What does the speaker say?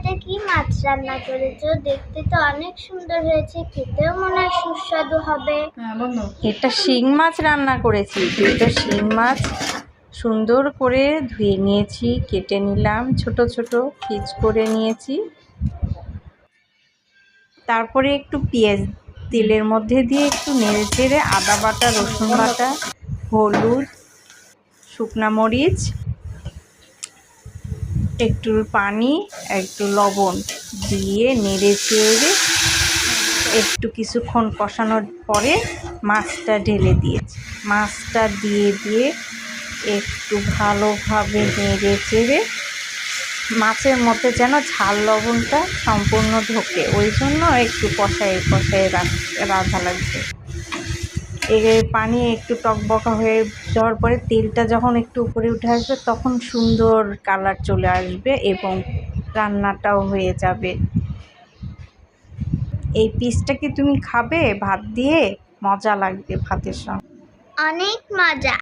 এটা কি মাছ রান্না করেছো? দেখতে তো অনেক সুন্দর হয়েছে, খেতেও মনে হয় সুস্বাদু হবে। এটা শিং মাছ রান্না করেছি। দুটো শিং মাছ সুন্দর করে ধুয়ে নিয়েছি, কেটে নিলাম, ছোট ছোট পিস করে নিয়েছি। তারপরে একটু পেঁয়াজ তেলের মধ্যে দিয়ে একটু নেড়ে চেড়ে আদা বাটা, রসুন বাটা, হলুদ, শুকনা মরিচ, একটু পানি, একটু লবণ দিয়ে নেড়ে চেড়ে একটু কিছুক্ষণ কষানোর পরে মাছটা ঢেলে দিয়েছি। মাছটা দিয়ে একটু ভালোভাবে নেড়ে চেড়ে মাছের মধ্যে যেন ঝাল লবণটা সম্পূর্ণ ঢোকে, ওই জন্য একটু কষায় রাখা লাগবে। এর পানি একটু টকবকা হয়ে যাওয়ার পরে তেলটা যখন একটু উপরে উঠে আসবে তখন সুন্দর কালার চলে আসবে এবং রান্নাটাও হয়ে যাবে। এই পিসটা কি তুমি খাবে ভাত দিয়ে? মজা লাগবে ভাতের সঙ্গে। অনেক মজা।